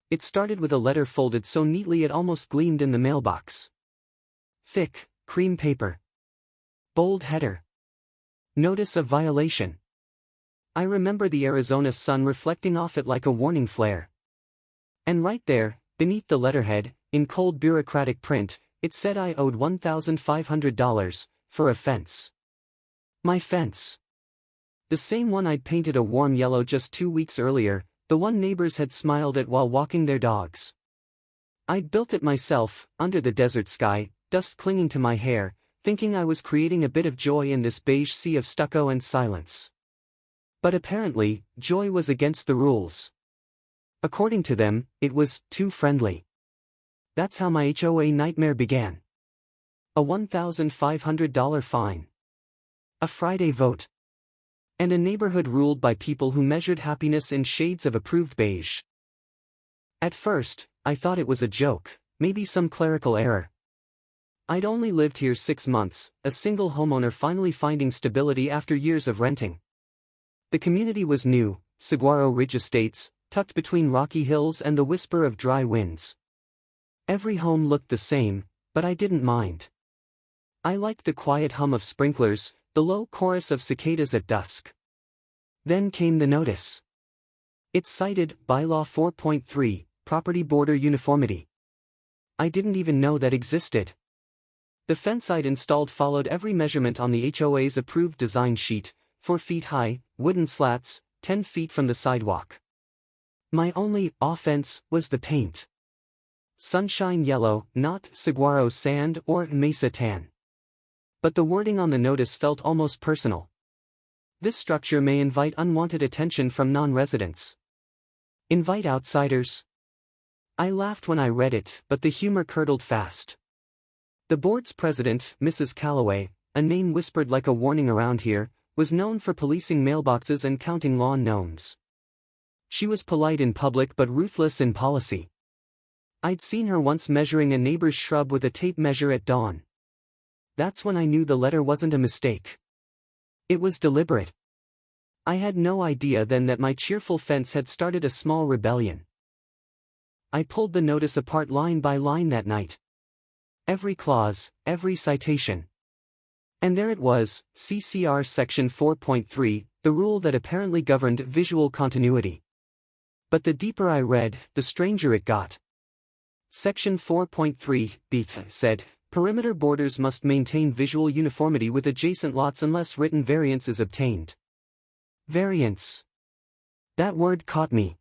It started with a letter folded so neatly it almost gleamed in the mailbox. Thick, cream paper. Bold header. Notice of violation. I remember the Arizona sun reflecting off it like a warning flare. And right there, beneath the letterhead, in cold bureaucratic print, it said I owed $1,500 for a fence. My fence. The same one I'd painted a warm yellow just 2 weeks earlier, the one neighbors had smiled at while walking their dogs. I'd built it myself, under the desert sky, dust clinging to my hair, thinking I was creating a bit of joy in this beige sea of stucco and silence. But apparently, joy was against the rules. According to them, it was too friendly. That's how my HOA nightmare began. A $1,500 fine. A Friday vote. And a neighborhood ruled by people who measured happiness in shades of approved beige. At first, I thought it was a joke, maybe some clerical error. I'd only lived here 6 months, a single homeowner finally finding stability after years of renting. The community was new, Saguaro Ridge Estates, tucked between rocky hills and the whisper of dry winds. Every home looked the same, but I didn't mind. I liked the quiet hum of sprinklers, the low chorus of cicadas at dusk. Then came the notice. It cited Bylaw 4.3, Property Border Uniformity. I didn't even know that existed. The fence I'd installed followed every measurement on the HOA's approved design sheet, 4 feet high, wooden slats, 10 feet from the sidewalk. My only offense was the paint. Sunshine yellow, not saguaro sand or mesa tan. But the wording on the notice felt almost personal. This structure may invite unwanted attention from non-residents. Invite outsiders? I laughed when I read it, but the humor curdled fast. The board's president, Mrs. Calloway, a name whispered like a warning around here, was known for policing mailboxes and counting lawn gnomes. She was polite in public but ruthless in policy. I'd seen her once measuring a neighbor's shrub with a tape measure at dawn. That's when I knew the letter wasn't a mistake. It was deliberate. I had no idea then that my cheerful fence had started a small rebellion. I pulled the notice apart line by line that night. Every clause, every citation. And there it was, CCR Section 4.3, the rule that apparently governed visual continuity. But the deeper I read, the stranger it got. Section 4.3b said, perimeter borders must maintain visual uniformity with adjacent lots unless written variance is obtained. Variance. That word caught me.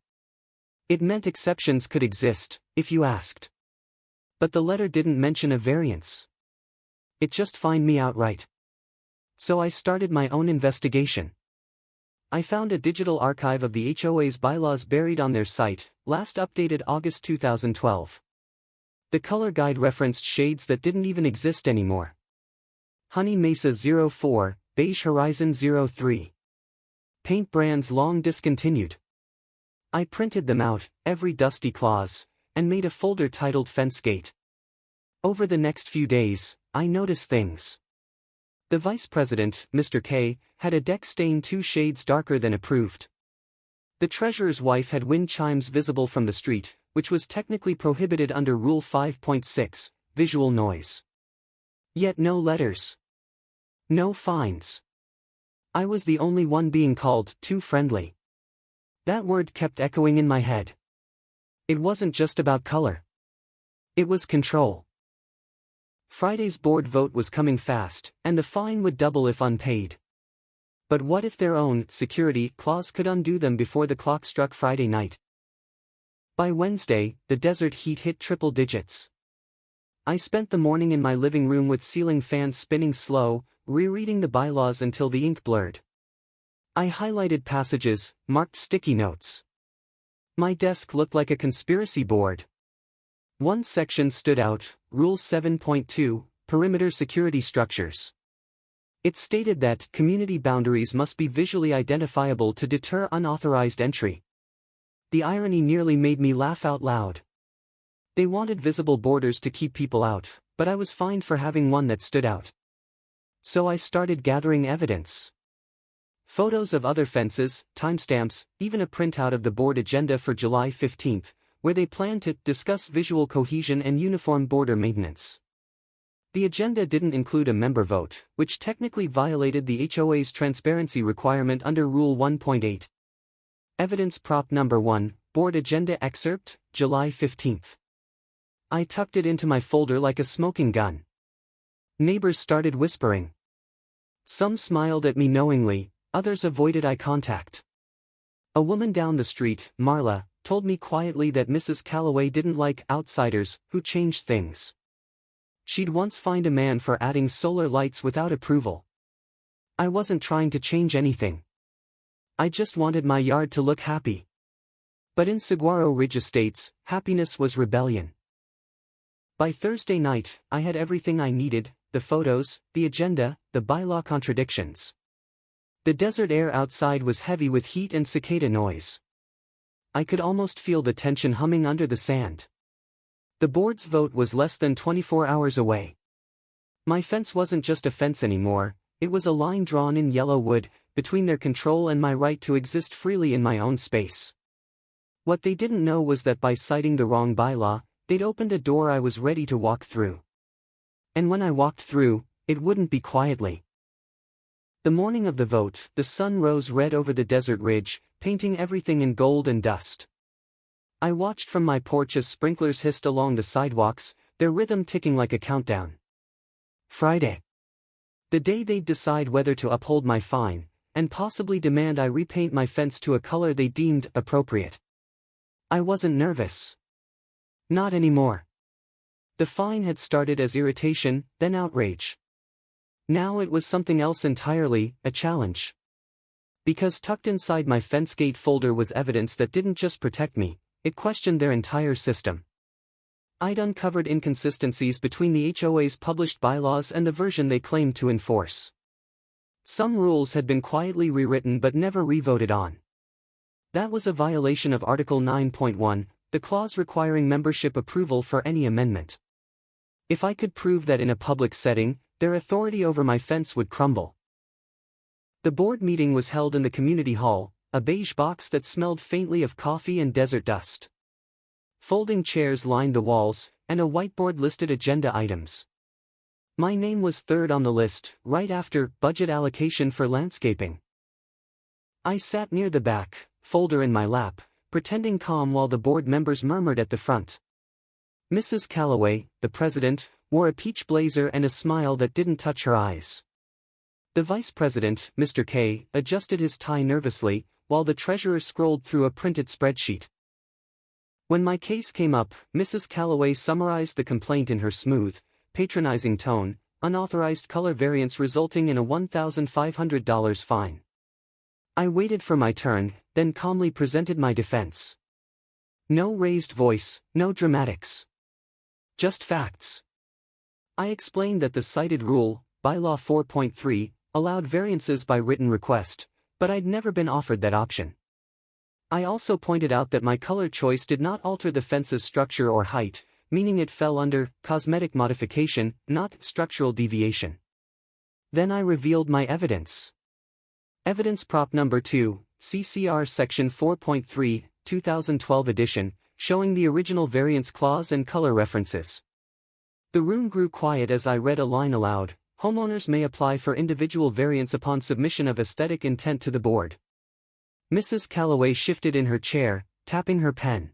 It meant exceptions could exist, if you asked. But the letter didn't mention a variance. It just fined me outright. So I started my own investigation. I found a digital archive of the HOA's bylaws buried on their site, last updated August 2012. The color guide referenced shades that didn't even exist anymore. Honey Mesa 04, Beige Horizon 03. Paint brands long discontinued. I printed them out, every dusty clause, and made a folder titled Fence Gate. Over the next few days, I noticed things. The vice president, Mr. K, had a deck stain 2 shades darker than approved. The treasurer's wife had wind chimes visible from the street, which was technically prohibited under Rule 5.6, visual noise. Yet no letters. No fines. I was the only one being called too friendly. That word kept echoing in my head. It wasn't just about color. It was control. Friday's board vote was coming fast, and the fine would double if unpaid. But what if their own security clause could undo them before the clock struck Friday night? By Wednesday, the desert heat hit triple digits. I spent the morning in my living room with ceiling fans spinning slow, rereading the bylaws until the ink blurred. I highlighted passages, marked sticky notes. My desk looked like a conspiracy board. One section stood out, Rule 7.2, Perimeter Security Structures. It stated that community boundaries must be visually identifiable to deter unauthorized entry. The irony nearly made me laugh out loud. They wanted visible borders to keep people out, but I was fined for having one that stood out. So I started gathering evidence. Photos of other fences, timestamps, even a printout of the board agenda for July 15, where they planned to discuss visual cohesion and uniform border maintenance. The agenda didn't include a member vote, which technically violated the HOA's transparency requirement under Rule 1.8. Evidence Prop Number 1, Board Agenda Excerpt, July 15. I tucked it into my folder like a smoking gun. Neighbors started whispering. Some smiled at me knowingly, others avoided eye contact. A woman down the street, Marla, told me quietly that Mrs. Calloway didn't like outsiders who changed things. She'd once fined a man for adding solar lights without approval. I wasn't trying to change anything. I just wanted my yard to look happy. But in Saguaro Ridge Estates, happiness was rebellion. By Thursday night, I had everything I needed: the photos, the agenda, the bylaw contradictions. The desert air outside was heavy with heat and cicada noise. I could almost feel the tension humming under the sand. The board's vote was less than 24 hours away. My fence wasn't just a fence anymore, it was a line drawn in yellow wood, between their control and my right to exist freely in my own space. What they didn't know was that by citing the wrong bylaw, they'd opened a door I was ready to walk through. And when I walked through, it wouldn't be quietly. The morning of the vote, the sun rose red over the desert ridge, painting everything in gold and dust. I watched from my porch as sprinklers hissed along the sidewalks, their rhythm ticking like a countdown. Friday. The day they'd decide whether to uphold my fine, and possibly demand I repaint my fence to a color they deemed appropriate. I wasn't nervous. Not anymore. The fine had started as irritation, then outrage. Now it was something else entirely, a challenge. Because tucked inside my fence gate folder was evidence that didn't just protect me, it questioned their entire system. I'd uncovered inconsistencies between the HOA's published bylaws and the version they claimed to enforce. Some rules had been quietly rewritten but never revoted on. That was a violation of Article 9.1, the clause requiring membership approval for any amendment. If I could prove that in a public setting, their authority over my fence would crumble. The board meeting was held in the community hall, a beige box that smelled faintly of coffee and desert dust. Folding chairs lined the walls, and a whiteboard listed agenda items. My name was third on the list, right after budget allocation for landscaping. I sat near the back, folder in my lap, pretending calm while the board members murmured at the front. Mrs. Calloway, the president, wore a peach blazer and a smile that didn't touch her eyes. The vice president, Mr. K, adjusted his tie nervously, while the treasurer scrolled through a printed spreadsheet. When my case came up, Mrs. Calloway summarized the complaint in her smooth, patronizing tone: unauthorized color variance resulting in a $1,500 fine. I waited for my turn, then calmly presented my defense. No raised voice, no dramatics. Just facts. I explained that the cited rule, Bylaw 4.3, allowed variances by written request, but I'd never been offered that option. I also pointed out that my color choice did not alter the fence's structure or height, meaning it fell under cosmetic modification, not structural deviation. Then I revealed my evidence. Evidence Prop Number 2, CCR Section 4.3, 2012 edition, showing the original variance clause and color references. The room grew quiet as I read a line aloud: homeowners may apply for individual variance upon submission of aesthetic intent to the board. Mrs. Calloway shifted in her chair, tapping her pen.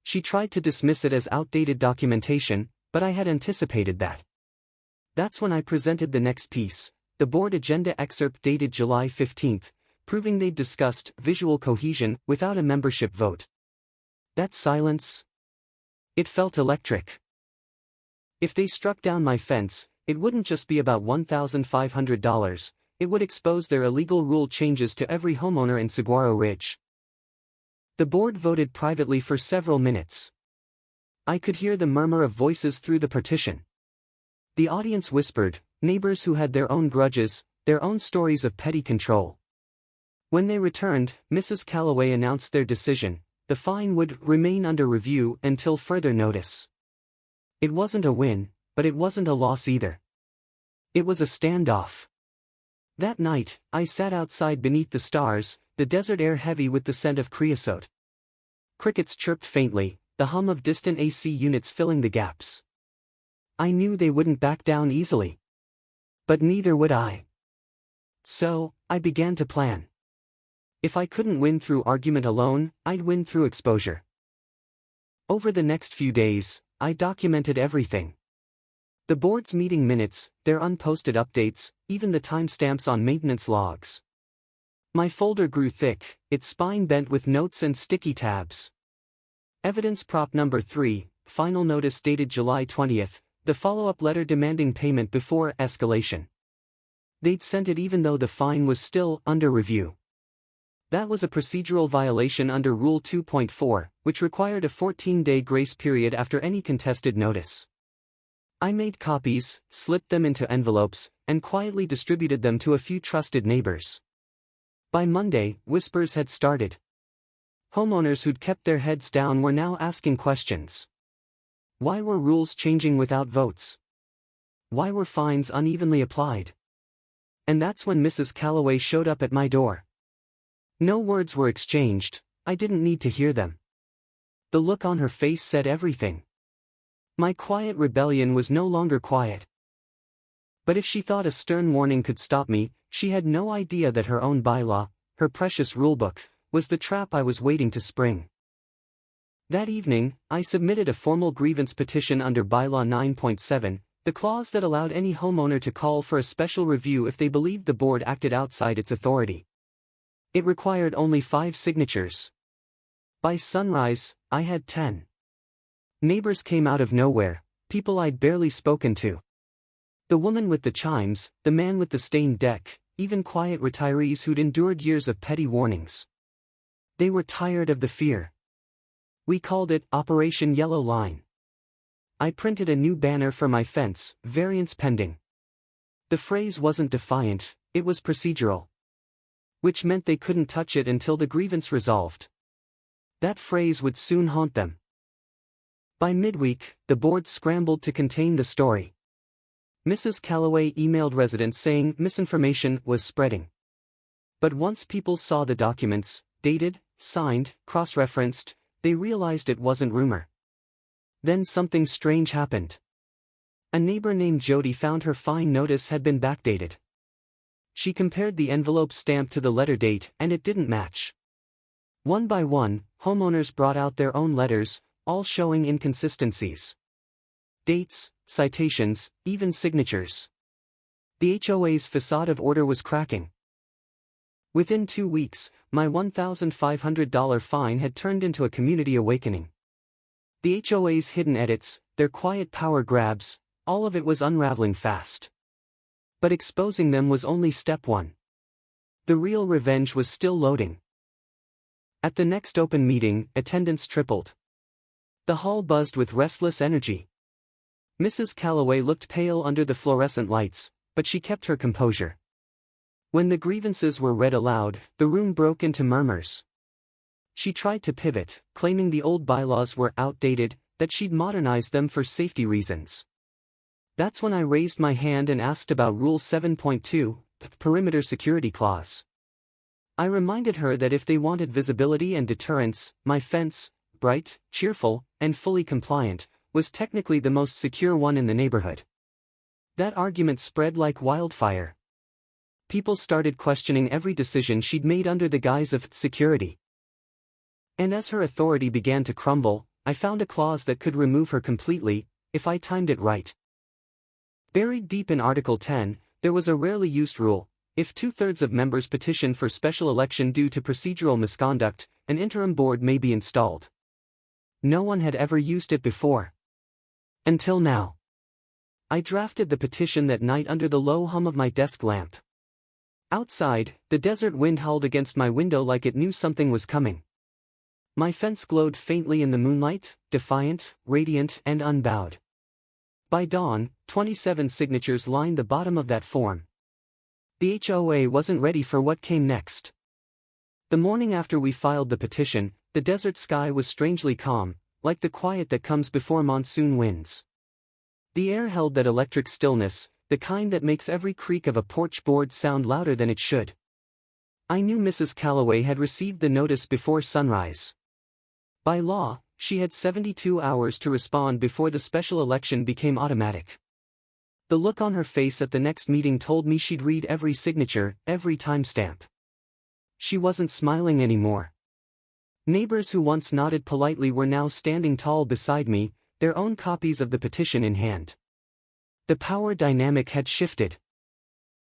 She tried to dismiss it as outdated documentation, but I had anticipated that. That's when I presented the next piece, the board agenda excerpt dated July 15, proving they'd discussed visual cohesion without a membership vote. That silence? It felt electric. If they struck down my fence, it wouldn't just be about $1,500, it would expose their illegal rule changes to every homeowner in Saguaro Ridge. The board voted privately for several minutes. I could hear the murmur of voices through the partition. The audience whispered, neighbors who had their own grudges, their own stories of petty control. When they returned, Mrs. Calloway announced their decision: the fine would remain under review until further notice. It wasn't a win, but it wasn't a loss either. It was a standoff. That night, I sat outside beneath the stars, the desert air heavy with the scent of creosote. Crickets chirped faintly, the hum of distant AC units filling the gaps. I knew they wouldn't back down easily. But neither would I. So, I began to plan. If I couldn't win through argument alone, I'd win through exposure. Over the next few days, I documented everything. The board's meeting minutes, their unposted updates, even the timestamps on maintenance logs. My folder grew thick, its spine bent with notes and sticky tabs. Evidence prop number 3, final notice dated July 20th, the follow-up letter demanding payment before escalation. They'd sent it even though the fine was still under review. That was a procedural violation under Rule 2.4, which required a 14-day grace period after any contested notice. I made copies, slipped them into envelopes, and quietly distributed them to a few trusted neighbors. By Monday, whispers had started. Homeowners who'd kept their heads down were now asking questions. Why were rules changing without votes? Why were fines unevenly applied? And that's when Mrs. Calloway showed up at my door. No words were exchanged, I didn't need to hear them. The look on her face said everything. My quiet rebellion was no longer quiet. But if she thought a stern warning could stop me, she had no idea that her own bylaw, her precious rulebook, was the trap I was waiting to spring. That evening, I submitted a formal grievance petition under Bylaw 9.7, the clause that allowed any homeowner to call for a special review if they believed the board acted outside its authority. It required only 5 signatures. By sunrise, I had 10. Neighbors came out of nowhere, people I'd barely spoken to. The woman with the chimes, the man with the stained deck, even quiet retirees who'd endured years of petty warnings. They were tired of the fear. We called it Operation Yellow Line. I printed a new banner for my fence, variance pending. The phrase wasn't defiant, it was procedural. Which meant they couldn't touch it until the grievance resolved. That phrase would soon haunt them. By midweek, the board scrambled to contain the story. Mrs. Calloway emailed residents saying misinformation was spreading. But once people saw the documents, dated, signed, cross-referenced, they realized it wasn't rumor. Then something strange happened. A neighbor named Jody found her fine notice had been backdated. She compared the envelope stamp to the letter date and it didn't match. One by one, homeowners brought out their own letters, all showing inconsistencies. Dates, citations, even signatures. The HOA's facade of order was cracking. Within 2 weeks, my $1,500 fine had turned into a community awakening. The HOA's hidden edits, their quiet power grabs, all of it was unraveling fast. But exposing them was only step 1. The real revenge was still loading. At the next open meeting, attendance tripled. The hall buzzed with restless energy. Mrs. Calloway looked pale under the fluorescent lights, but she kept her composure. When the grievances were read aloud, the room broke into murmurs. She tried to pivot, claiming the old bylaws were outdated, that she'd modernize them for safety reasons. That's when I raised my hand and asked about Rule 7.2, Perimeter Security Clause. I reminded her that if they wanted visibility and deterrence, my fence, bright, cheerful, and fully compliant, was technically the most secure one in the neighborhood. That argument spread like wildfire. People started questioning every decision she'd made under the guise of security. And as her authority began to crumble, I found a clause that could remove her completely, if I timed it right. Buried deep in Article 10, there was a rarely used rule: if 2/3 of members petition for special election due to procedural misconduct, an interim board may be installed. No one had ever used it before. Until now. I drafted the petition that night under the low hum of my desk lamp. Outside, the desert wind howled against my window like it knew something was coming. My fence glowed faintly in the moonlight, defiant, radiant, and unbowed. By dawn, 27 signatures lined the bottom of that form. The HOA wasn't ready for what came next. The morning after we filed the petition, the desert sky was strangely calm, like the quiet that comes before monsoon winds. The air held that electric stillness, the kind that makes every creak of a porch board sound louder than it should. I knew Mrs. Calloway had received the notice before sunrise. By law, she had 72 hours to respond before the special election became automatic. The look on her face at the next meeting told me she'd read every signature, every timestamp. She wasn't smiling anymore. Neighbors who once nodded politely were now standing tall beside me, their own copies of the petition in hand. The power dynamic had shifted.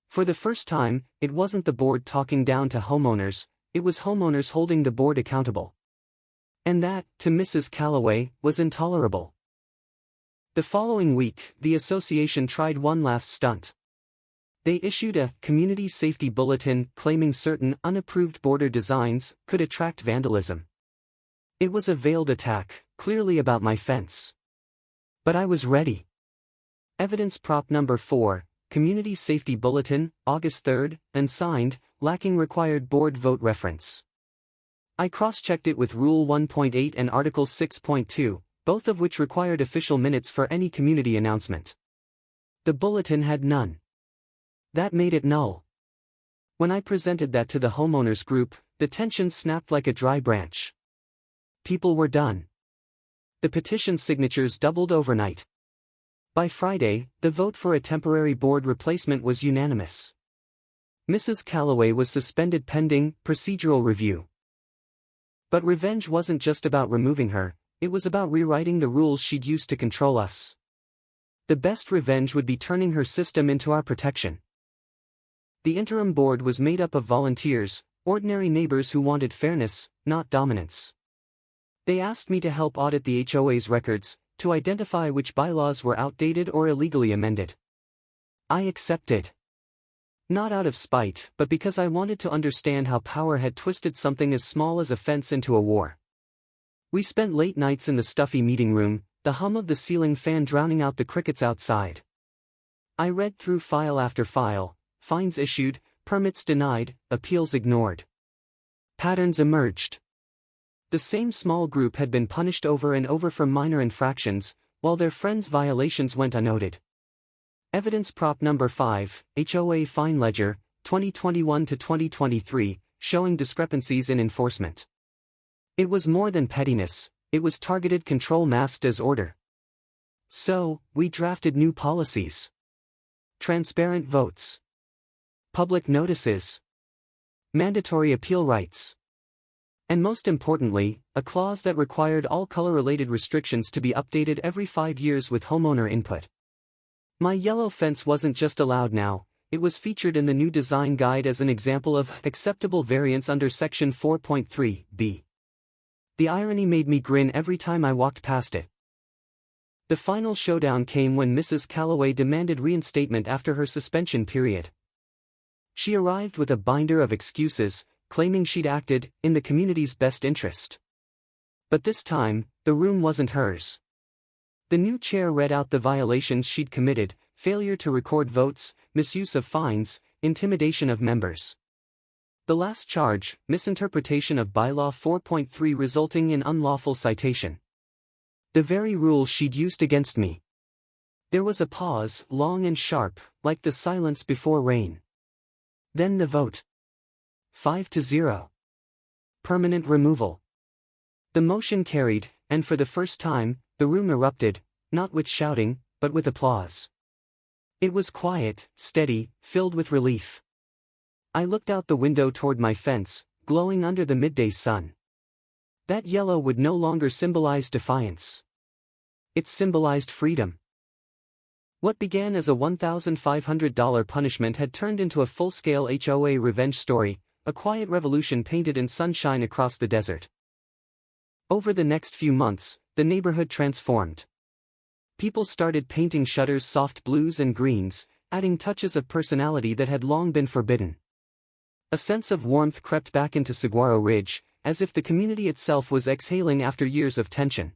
For the first time, it wasn't the board talking down to homeowners, it was homeowners holding the board accountable. And that, to Mrs. Calloway, was intolerable. The following week, the association tried one last stunt. They issued a community safety bulletin claiming certain unapproved border designs could attract vandalism. It was a veiled attack, clearly about my fence. But I was ready. Evidence prop number 4, Community Safety Bulletin, August 3, and signed, lacking required board vote reference. I cross-checked it with Rule 1.8 and Article 6.2, both of which required official minutes for any community announcement. The bulletin had none. That made it null. When I presented that to the homeowners group, the tension snapped like a dry branch. People were done. The petition signatures doubled overnight. By Friday, the vote for a temporary board replacement was unanimous. Mrs. Calloway was suspended pending procedural review. But revenge wasn't just about removing her, it was about rewriting the rules she'd used to control us. The best revenge would be turning her system into our protection. The interim board was made up of volunteers, ordinary neighbors who wanted fairness, not dominance. They asked me to help audit the HOA's records, to identify which bylaws were outdated or illegally amended. I accepted. Not out of spite, but because I wanted to understand how power had twisted something as small as a fence into a war. We spent late nights in the stuffy meeting room, the hum of the ceiling fan drowning out the crickets outside. I read through file after file, fines issued, permits denied, appeals ignored. Patterns emerged. The same small group had been punished over and over for minor infractions, while their friends' violations went unnoted. Evidence prop number 5, HOA Fine Ledger, 2021 to 2023, showing discrepancies in enforcement. It was more than pettiness, it was targeted control masked as order. So, we drafted new policies. Transparent votes. Public notices. Mandatory appeal rights. And most importantly, a clause that required all color-related restrictions to be updated every 5 years with homeowner input. My yellow fence wasn't just allowed now, it was featured in the new design guide as an example of acceptable variance under Section 4.3b. The irony made me grin every time I walked past it. The final showdown came when Mrs. Calloway demanded reinstatement after her suspension period. She arrived with a binder of excuses, claiming she'd acted in the community's best interest. But this time, the room wasn't hers. The new chair read out the violations she'd committed: failure to record votes, misuse of fines, intimidation of members. The last charge, misinterpretation of bylaw 4.3 resulting in unlawful citation. The very rule she'd used against me. There was a pause, long and sharp, like the silence before rain. Then the vote. 5-0. Permanent removal. The motion carried, and for the first time, the room erupted, not with shouting, but with applause. It was quiet, steady, filled with relief. I looked out the window toward my fence, glowing under the midday sun. That yellow would no longer symbolize defiance. It symbolized freedom. What began as a $1,500 punishment had turned into a full-scale HOA revenge story, a quiet revolution painted in sunshine across the desert. Over the next few months, the neighborhood transformed. People started painting shutters soft blues and greens, adding touches of personality that had long been forbidden. A sense of warmth crept back into Saguaro Ridge, as if the community itself was exhaling after years of tension.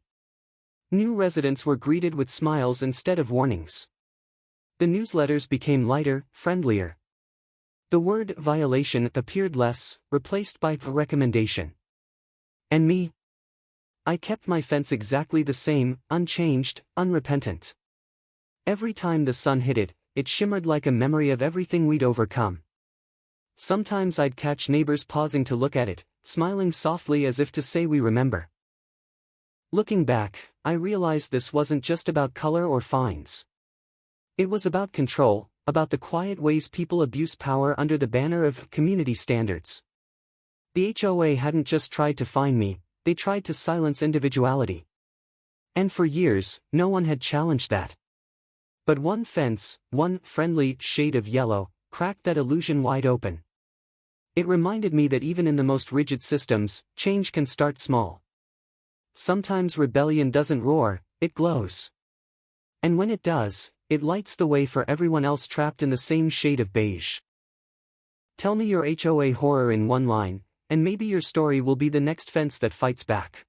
New residents were greeted with smiles instead of warnings. The newsletters became lighter, friendlier. The word violation appeared less, replaced by a recommendation. And me? I kept my fence exactly the same, unchanged, unrepentant. Every time the sun hit it, it shimmered like a memory of everything we'd overcome. Sometimes I'd catch neighbors pausing to look at it, smiling softly as if to say we remember. Looking back, I realized this wasn't just about color or fines. It was about control, about the quiet ways people abuse power under the banner of community standards. The HOA hadn't just tried to fine me, they tried to silence individuality. And for years, no one had challenged that. But one fence, one friendly shade of yellow, cracked that illusion wide open. It reminded me that even in the most rigid systems, change can start small. Sometimes rebellion doesn't roar, it glows. And when it does, it lights the way for everyone else trapped in the same shade of beige. Tell me your HOA horror in one line, and maybe your story will be the next fence that fights back.